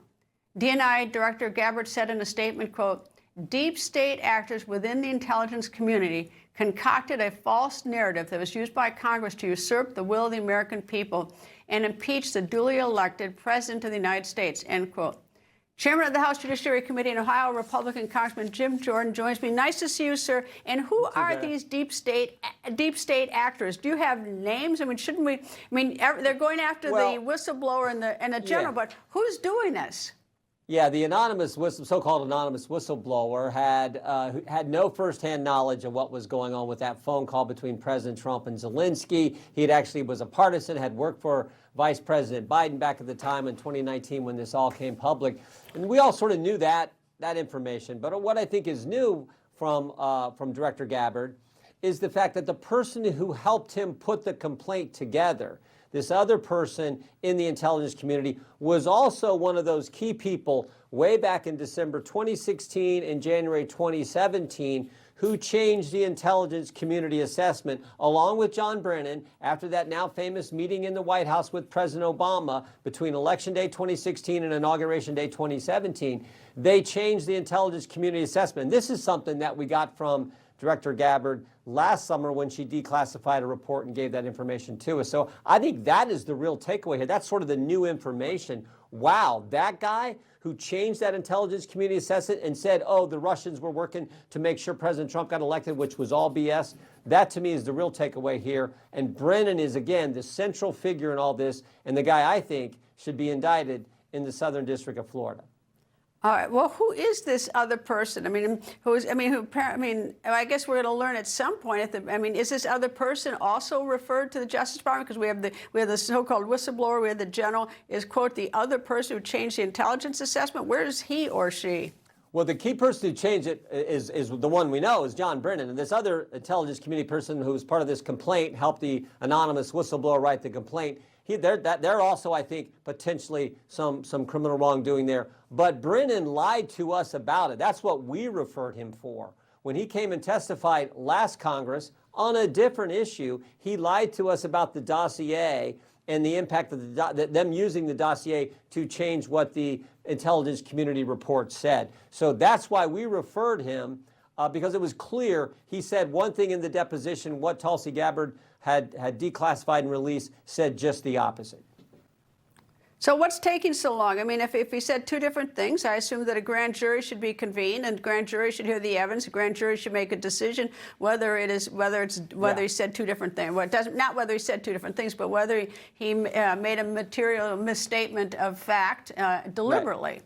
DNI Director Gabbard said in a statement, quote, "Deep state actors within the intelligence community concocted a false narrative that was used by Congress to usurp the will of the American people and impeach the duly elected President of the United States," end quote. Chairman of the House Judiciary Committee in Ohio, Republican Congressman Jim Jordan joins me. Nice to see you, sir. And who are these deep state actors? Do you have names? I mean, shouldn't we? I mean, they're going after the whistleblower and the general, but who's doing this? Yeah, the so-called anonymous whistleblower had no firsthand knowledge of what was going on with that phone call between President Trump and Zelensky. He actually was a partisan, had worked for Vice President Biden back at the time in 2019 when this all came public. And we all sort of knew that information. But what I think is new from Director Gabbard is the fact that the person who helped him put the complaint together, this other person in the intelligence community, was also one of those key people way back in December 2016 and January 2017 who changed the intelligence community assessment, along with John Brennan, after that now famous meeting in the White House with President Obama between Election Day 2016 and Inauguration Day 2017. They changed the intelligence community assessment. This is something that we got from Director Gabbard last summer when she declassified a report and gave that information to us. So I think that is the real takeaway here. That's sort of the new information. Wow, that guy who changed that intelligence community assessment and said, oh, the Russians were working to make sure President Trump got elected, which was all BS. That, to me, is the real takeaway here. And Brennan is, again, the central figure in all this, and the guy I think should be indicted in the Southern District of Florida. All right. Well, who is this other person? I guess we're going to learn at some point. Is this other person also referred to the Justice Department? Because we have the so-called whistleblower, we have the general. Is, quote, the other person who changed the intelligence assessment? Where is he or she? Well, the key person who changed it is the one we know is John Brennan. And this other intelligence community person who was part of this complaint helped the anonymous whistleblower write the complaint. They're also, I think, potentially some criminal wrongdoing there. But Brennan lied to us about it. That's what we referred him for. When he came and testified last Congress on a different issue, he lied to us about the dossier and the impact of them using the dossier to change what the intelligence community report said. So that's why we referred him, because it was clear he said one thing in the deposition, what Tulsi Gabbard had declassified and released said just the opposite. So what's taking so long? I mean, if he said two different things, I assume that a grand jury should be convened and grand jury should hear the evidence. A grand jury should make a decision whether he said two different things. Well, it doesn't, not whether he said two different things, but whether he made a material misstatement of fact deliberately. Right.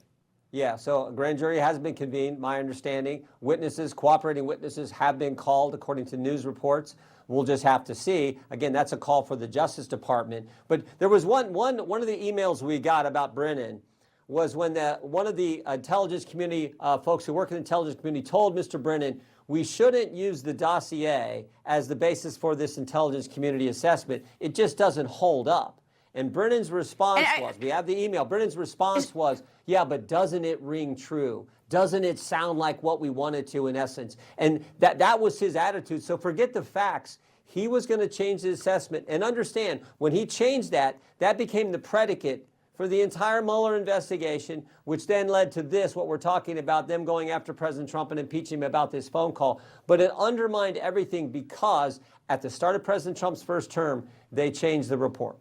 Yeah, so a grand jury has been convened, my understanding. Witnesses, cooperating witnesses have been called according to news reports. We'll just have to see. Again, that's a call for the Justice Department. But there was one of the emails we got about Brennan was when one of the intelligence community folks who work in the intelligence community told Mr. Brennan, we shouldn't use the dossier as the basis for this intelligence community assessment. It just doesn't hold up. And Brennan's response was, we have the email, Brennan's response was, yeah, but doesn't it ring true? Doesn't it sound like what we wanted to in essence? And that was his attitude. So forget the facts. He was going to change the assessment. And understand, when he changed that, that became the predicate for the entire Mueller investigation, which then led to this, what we're talking about, them going after President Trump and impeaching him about this phone call. But it undermined everything because at the start of President Trump's first term, they changed the report.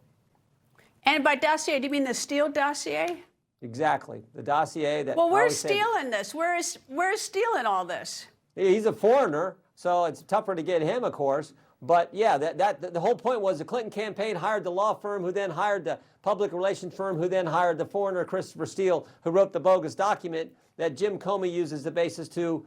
And by dossier, do you mean the Steele dossier? Exactly. The dossier that... Well, where's Steele in this? Where's Steele in all this? He's a foreigner, so it's tougher to get him, of course. But yeah, the whole point was the Clinton campaign hired the law firm, who then hired the public relations firm, who then hired the foreigner, Christopher Steele, who wrote the bogus document that Jim Comey used as the basis to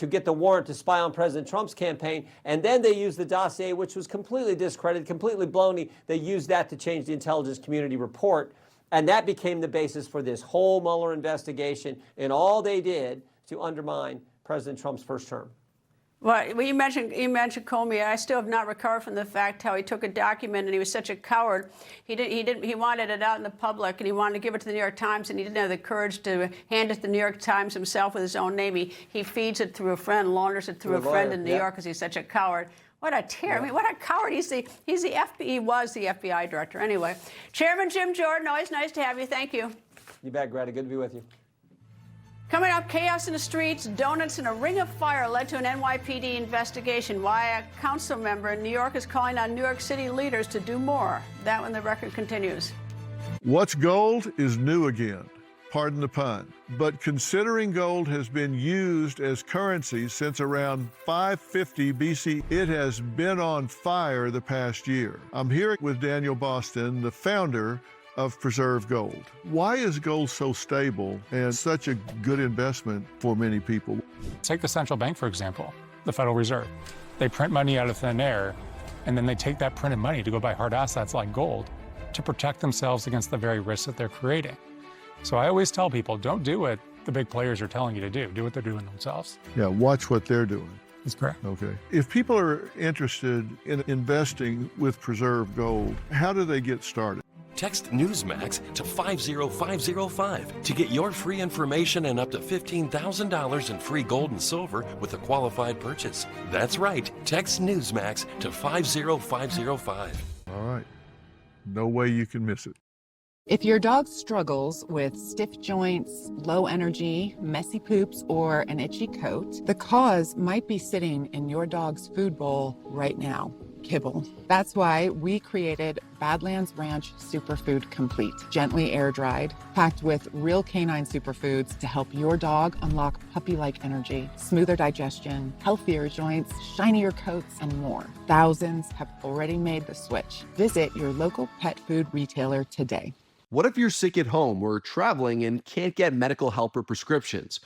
get the warrant to spy on President Trump's campaign. And then they used the dossier, which was completely discredited, completely baloney. They used that to change the intelligence community report. And that became the basis for this whole Mueller investigation and all they did to undermine President Trump's first term. Well, you mentioned Comey. I still have not recovered from the fact how he took a document and he was such a coward. He wanted it out in the public and he wanted to give it to the New York Times and he didn't have the courage to hand it to the New York Times himself with his own name. He feeds it through a friend, launders it through a friend in New York because he's such a coward. What a terror. I mean, what a coward. He was the FBI director. Anyway, Chairman Jim Jordan, always nice to have you. Thank you. You bet, Greta. Good to be with you. Coming up, chaos in the streets, donuts, and a ring of fire led to an NYPD investigation. Why a council member in New York is calling on New York City leaders to do more. That when the record continues. What's gold is new again. Pardon the pun. But considering gold has been used as currency since around 550 BC, it has been on fire the past year. I'm here with Daniel Boston, the founder of Preserve Gold. Why is gold so stable and such a good investment for many people? Take the central bank, for example, the Federal Reserve. They print money out of thin air, and then they take that printed money to go buy hard assets like gold to protect themselves against the very risks that they're creating. So I always tell people, don't do what the big players are telling you to do. Do what they're doing themselves. Yeah, watch what they're doing. That's correct. Okay. If people are interested in investing with Preserve Gold, how do they get started? Text Newsmax to 50505 to get your free information and up to $15,000 in free gold and silver with a qualified purchase. That's right. Text Newsmax to 50505. All right. No way you can miss it. If your dog struggles with stiff joints, low energy, messy poops, or an itchy coat, the cause might be sitting in your dog's food bowl right now. Kibble. That's why we created Badlands Ranch Superfood Complete, gently air dried, packed with real canine superfoods to help your dog unlock puppy-like energy, smoother digestion, healthier joints, shinier coats, and more. Thousands have already made the switch. Visit your local pet food retailer today. What if you're sick at home or traveling and can't get medical help or prescriptions?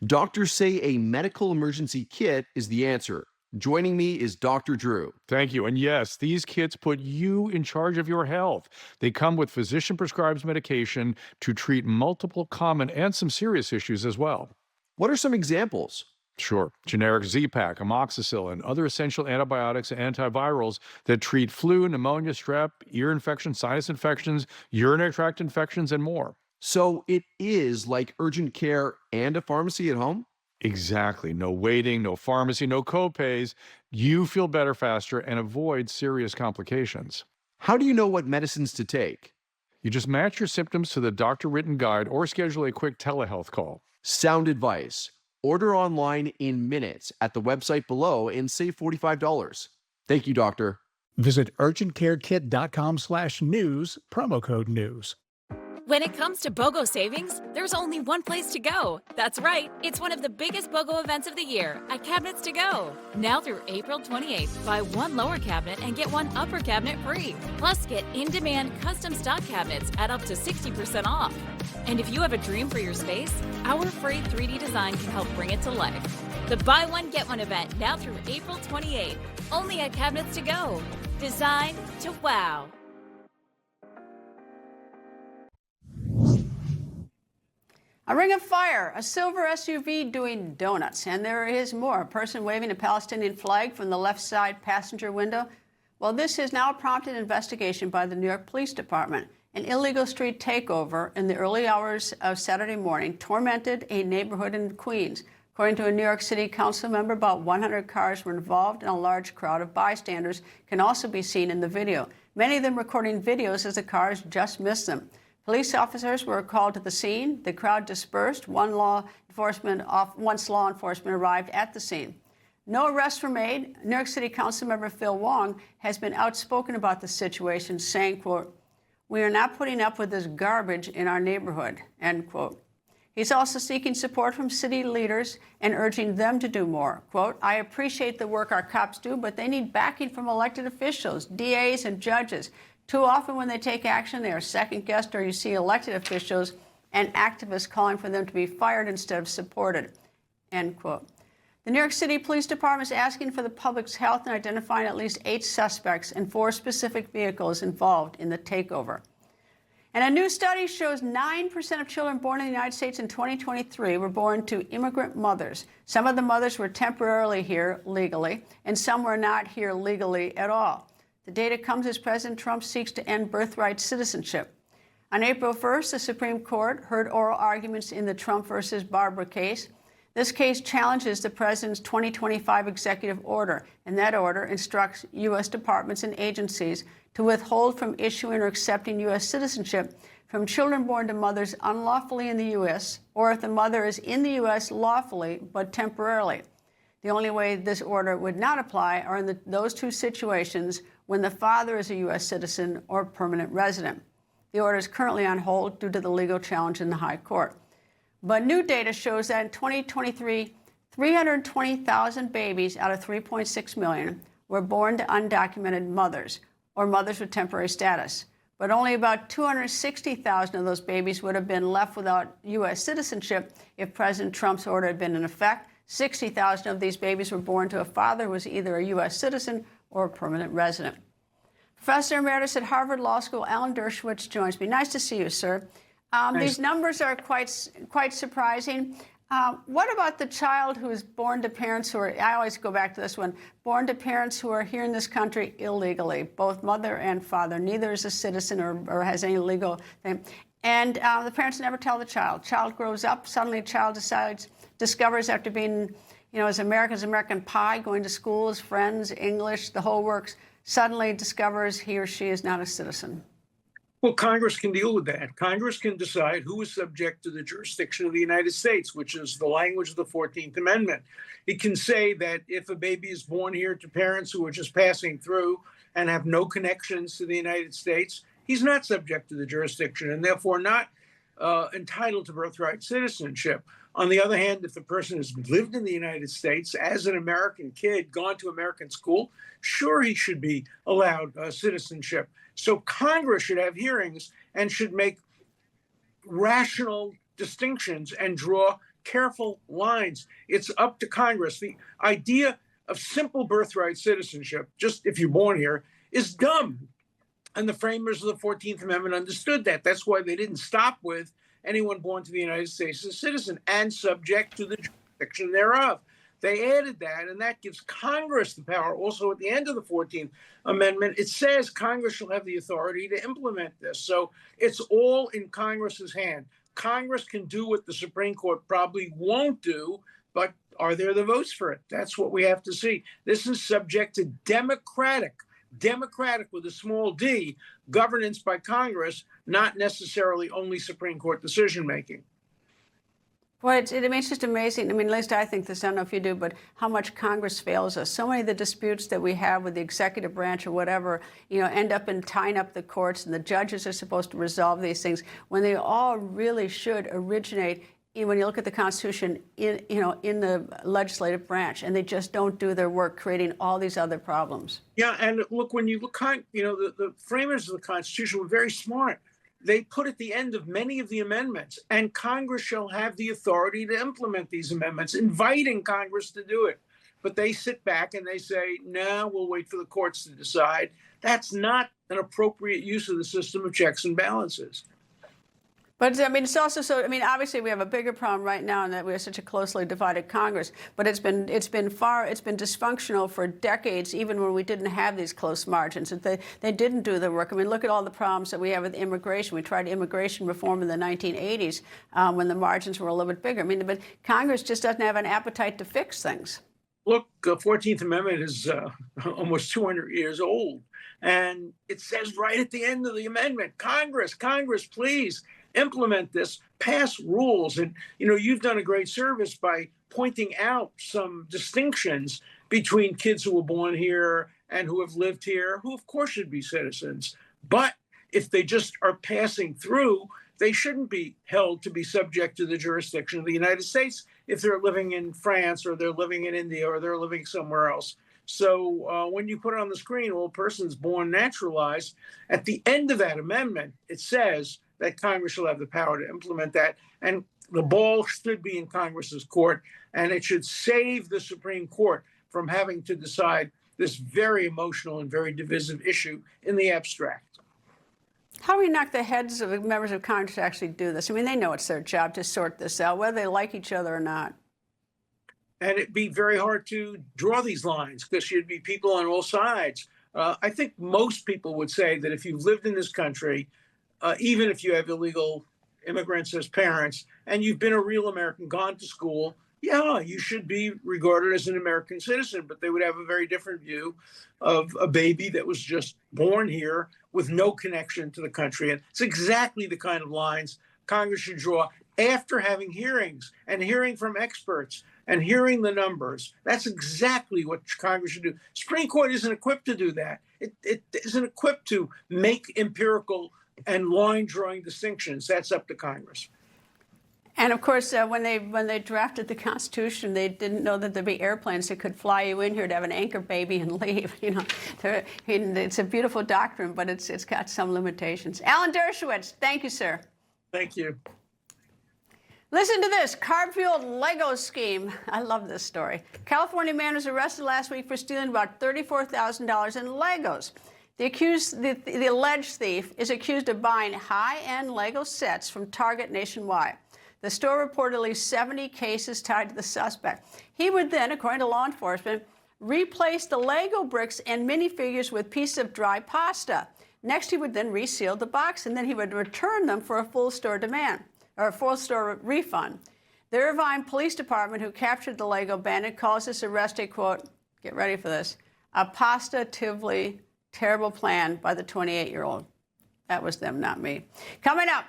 Doctors say a medical emergency kit is the answer. Joining me is Dr. Drew. Thank you. And yes, these kits put you in charge of your health. They come with physician-prescribed medication to treat multiple common and some serious issues as well. What are some examples? Sure. Generic Z-Pak, amoxicillin, other essential antibiotics and antivirals that treat flu, pneumonia, strep, ear infections, sinus infections, urinary tract infections, and more. So it is like urgent care and a pharmacy at home? Exactly. No waiting, no pharmacy, no copays. You feel better faster and avoid serious complications. How do you know what medicines to take? You just match your symptoms to the doctor-written guide or schedule a quick telehealth call. Sound advice. Order online in minutes at the website below and save $45. Thank you, doctor. Visit urgentcarekit.com/news, promo code news. When it comes to BOGO savings, there's only one place to go. That's right, it's one of the biggest BOGO events of the year at Cabinets to Go. Now through April 28th, buy one lower cabinet and get one upper cabinet free. Plus, get in-demand custom stock cabinets at up to 60% off. And if you have a dream for your space, our free 3D design can help bring it to life. The Buy One, Get One event now through April 28th, only at Cabinets to Go. Designed to wow. A ring of fire, a silver SUV doing donuts, and there is more. A person waving a Palestinian flag from the left side passenger window. Well, this has now prompted investigation by the New York Police Department. An illegal street takeover in the early hours of Saturday morning tormented a neighborhood in Queens. According to a New York City Council member, about 100 cars were involved, and a large crowd of bystanders can also be seen in the video. Many of them recording videos as the cars just missed them. Police officers were called to the scene. The crowd dispersed once law enforcement arrived at the scene. No arrests were made. New York City Council member Phil Wong has been outspoken about the situation, saying, quote, "We are not putting up with this garbage in our neighborhood," end quote. He's also seeking support from city leaders and urging them to do more. Quote, "I appreciate the work our cops do, but they need backing from elected officials, DAs, and judges. Too often when they take action, they are second-guessed, or you see elected officials and activists calling for them to be fired instead of supported," end quote. The New York City Police Department is asking for the public's help in identifying at least 8 suspects and 4 specific vehicles involved in the takeover. And a new study shows 9% of children born in the United States in 2023 were born to immigrant mothers. Some of the mothers were temporarily here legally, and some were not here legally at all. The data comes as President Trump seeks to end birthright citizenship. On April 1st, the Supreme Court heard oral arguments in the Trump versus Barbara case. This case challenges the president's 2025 executive order, and that order instructs U.S. departments and agencies to withhold from issuing or accepting U.S. citizenship from children born to mothers unlawfully in the U.S., or if the mother is in the U.S. lawfully but temporarily. The only way this order would not apply are in those 2 situations when the father is a U.S. citizen or permanent resident. The order is currently on hold due to the legal challenge in the High Court. But new data shows that in 2023, 320,000 babies out of 3.6 million were born to undocumented mothers or mothers with temporary status. But only about 260,000 of those babies would have been left without U.S. citizenship if President Trump's order had been in effect. 60,000 of these babies were born to a father who was either a U.S. citizen or a permanent resident. Professor Emeritus at Harvard Law School, Alan Dershowitz, joins me. Nice to see you, sir. These numbers are quite surprising. What about the child who is born to parents who are, I always go back to this one, born to parents who are here in this country illegally, both mother and father. Neither is a citizen or has any legal thing. And the parents never tell the child. Child grows up, suddenly child discovers after being, as American pie, going to school, as friends, English, the whole works, suddenly discovers he or she is not a citizen. Well, Congress can deal with that. Congress can decide who is subject to the jurisdiction of the United States, which is the language of the 14th Amendment. It can say that if a baby is born here to parents who are just passing through and have no connections to the United States, he's not subject to the jurisdiction and therefore not entitled to birthright citizenship. On the other hand, if the person has lived in the United States as an American kid, gone to American school, sure, he should be allowed citizenship. So Congress should have hearings and should make rational distinctions and draw careful lines. It's up to Congress. The idea of simple birthright citizenship, just if you're born here, is dumb. And the framers of the 14th Amendment understood that. That's why they didn't stop with anyone born to the United States as a citizen and subject to the jurisdiction thereof. They added that, and that gives Congress the power. Also, at the end of the 14th Amendment, it says Congress shall have the authority to implement this. So it's all in Congress's hand. Congress can do what the Supreme Court probably won't do, but are there the votes for it? That's what we have to see. This is subject to democratic with a small d, governance by Congress, not necessarily only Supreme Court decision-making. Boy, it's just amazing. I mean, at least I think this, I don't know if you do, but how much Congress fails us. So many of the disputes that we have with the executive branch or whatever, end up in tying up the courts, and the judges are supposed to resolve these things when they all really should originate, when you look at the Constitution, in the legislative branch, and they just don't do their work, creating all these other problems. Yeah, and look, when you look, the framers of the Constitution were very smart. They put at the end of many of the amendments, and Congress shall have the authority to implement these amendments, inviting Congress to do it. But they sit back and they say, no, we'll wait for the courts to decide. That's not an appropriate use of the system of checks and balances. But I mean, it's also so. I mean, obviously, we have a bigger problem right now in that we have such a closely divided Congress. But it's been dysfunctional for decades, even when we didn't have these close margins. They didn't do the work. I mean, look at all the problems that we have with immigration. We tried immigration reform in the 1980s when the margins were a little bit bigger. I mean, but Congress just doesn't have an appetite to fix things. Look, the 14th Amendment is almost 200 years old, and it says right at the end of the amendment, Congress, please implement this, pass rules. And, you've done a great service by pointing out some distinctions between kids who were born here and who have lived here, who of course should be citizens. But if they just are passing through, they shouldn't be held to be subject to the jurisdiction of the United States if they're living in France or they're living in India or they're living somewhere else. So when you put it on the screen, all persons born naturalized, at the end of that amendment, it says that Congress shall have the power to implement that. And the ball should be in Congress's court, and it should save the Supreme Court from having to decide this very emotional and very divisive issue in the abstract. How do we knock the heads of members of Congress to actually do this? I mean, they know it's their job to sort this out, whether they like each other or not. And it'd be very hard to draw these lines because you'd be people on all sides. I think most people would say that if you've lived in this country, even if you have illegal immigrants as parents, and you've been a real American, gone to school, yeah, you should be regarded as an American citizen, but they would have a very different view of a baby that was just born here with no connection to the country. And it's exactly the kind of lines Congress should draw after having hearings and hearing from experts and hearing the numbers. That's exactly what Congress should do. Supreme Court isn't equipped to do that. It isn't equipped to make empirical and line-drawing distinctions. That's up to Congress. And of course, when they drafted the Constitution, they didn't know that there'd be airplanes that could fly you in here to have an anchor baby and leave. It's a beautiful doctrine, but it's got some limitations. Alan Dershowitz, thank you, sir. Thank you. Listen to this, carb-fueled Lego scheme. I love this story. California man was arrested last week for stealing about $34,000 in Legos. The alleged thief is accused of buying high-end Lego sets from Target nationwide. The store reported at least 70 cases tied to the suspect. He would then, according to law enforcement, replace the Lego bricks and minifigures with pieces of dry pasta. Next, he would then reseal the box, and then he would return them for a full store refund. The Irvine Police Department, who captured the Lego bandit, calls this arrest a, quote, get ready for this, a positively terrible plan by the 28-year-old. That was them, not me. Coming up,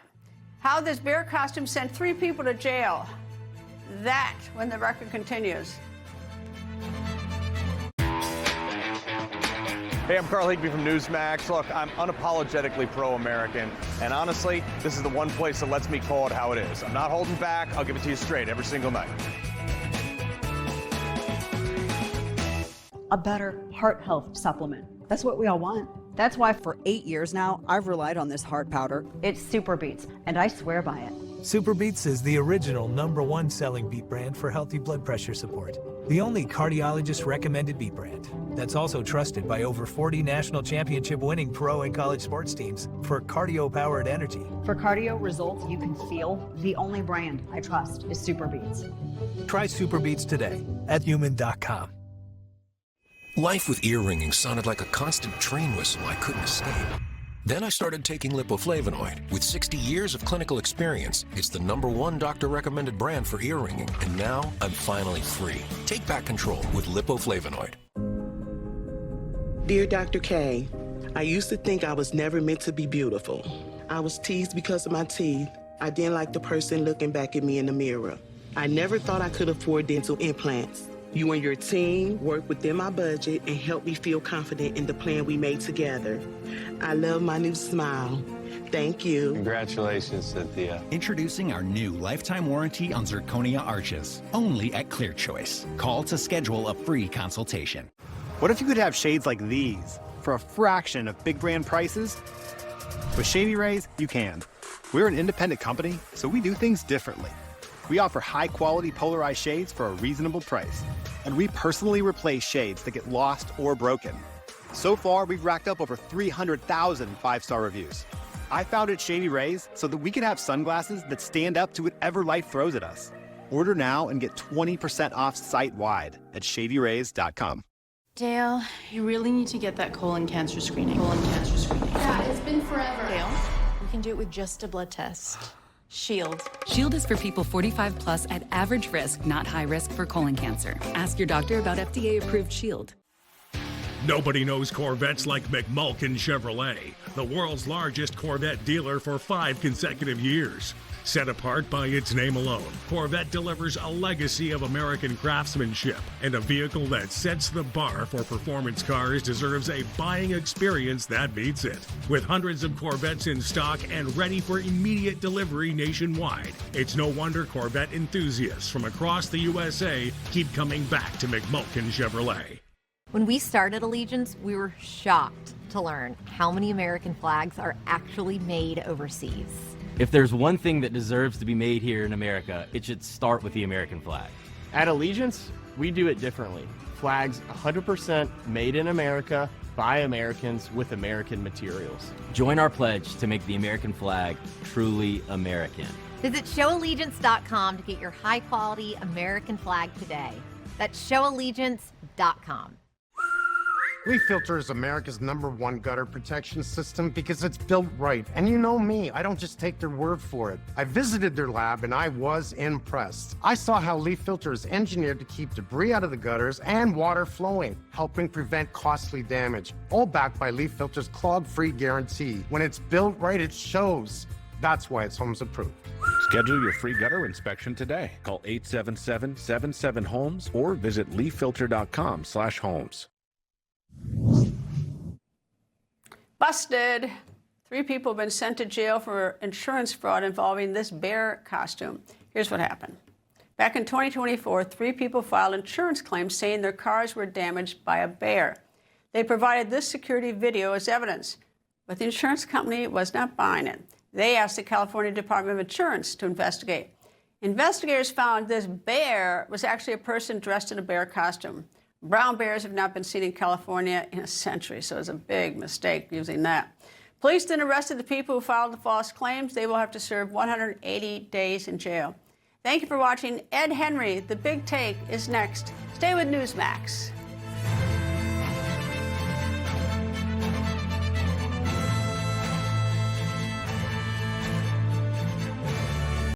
how this bear costume sent 3 people to jail. That when the record continues. Hey, I'm Carl Higbee from Newsmax. Look, I'm unapologetically pro-American, and honestly, this is the one place that lets me call it how it is. I'm not holding back. I'll give it to you straight every single night. A better heart health supplement. That's what we all want. That's why for 8 years now, I've relied on this heart powder. It's Super Beats, and I swear by it. Super Beats is the original #1 selling beet brand for healthy blood pressure support. The only cardiologist-recommended beet brand that's also trusted by over 40 national championship-winning pro and college sports teams for cardio-powered energy. For cardio results you can feel, the only brand I trust is Super Beats. Try Super Beats today at human.com. Life with ear ringing sounded like a constant train whistle I couldn't escape. Then I started taking lipoflavonoid. With 60 years of clinical experience, it's the #1 doctor-recommended brand for ear ringing. And now I'm finally free. Take back control with lipoflavonoid. Dear Dr. K, I used to think I was never meant to be beautiful. I was teased because of my teeth. I didn't like the person looking back at me in the mirror. I never thought I could afford dental implants. You and your team worked within my budget and helped me feel confident in the plan we made together. I love my new smile. Thank you. Congratulations, Cynthia. Introducing our new lifetime warranty on zirconia arches, only at Clear Choice. Call to schedule a free consultation. What if you could have shades like these for a fraction of big brand prices? With Shady Rays, you can. We're an independent company, so we do things differently. We offer high-quality polarized shades for a reasonable price, and we personally replace shades that get lost or broken. So far, we've racked up over 300,000 five-star reviews. I founded Shady Rays so that we can have sunglasses that stand up to whatever life throws at us. Order now and get 20% off site-wide at shadyrays.com. Dale, you really need to get that colon cancer screening. Yeah, it's been forever. Dale, we can do it with just a blood test. Shield. Shield is for people 45 plus at average risk, not high risk for colon cancer. Ask your doctor about FDA-approved Shield. Nobody knows Corvettes like McMulkin Chevrolet, the world's largest Corvette dealer for 5 consecutive years. Set apart by its name alone, Corvette delivers a legacy of American craftsmanship, and a vehicle that sets the bar for performance cars deserves a buying experience that beats it. With hundreds of Corvettes in stock and ready for immediate delivery nationwide, it's no wonder Corvette enthusiasts from across the USA keep coming back to McMulkin Chevrolet. When we started Allegiance, we were shocked to learn how many American flags are actually made overseas. If there's one thing that deserves to be made here in America, it should start with the American flag. At Allegiance, we do it differently. Flags 100% made in America by Americans with American materials. Join our pledge to make the American flag truly American. Visit showallegiance.com to get your high-quality American flag today. That's showallegiance.com. Leaf Filter is America's #1 gutter protection system because it's built right. And you know me, I don't just take their word for it. I visited their lab and I was impressed. I saw how Leaf Filter is engineered to keep debris out of the gutters and water flowing, helping prevent costly damage. All backed by Leaf Filter's clog-free guarantee. When it's built right, it shows. That's why it's Homes approved. Schedule your free gutter inspection today. Call 877-77-HOMES or visit leaffilter.com/homes. Busted. 3 people have been sent to jail for insurance fraud involving this bear costume. Here's what happened. Back in 2024, 3 people filed insurance claims saying their cars were damaged by a bear. They provided this security video as evidence, but the insurance company was not buying it. They asked the California Department of Insurance to investigate. Investigators found this bear was actually a person dressed in a bear costume. Brown bears have not been seen in California in a century, so it's a big mistake using that. Police then arrested the people who filed the false claims. They will have to serve 180 days in jail. Thank you for watching. Ed Henry, The Big Take, is next. Stay with Newsmax.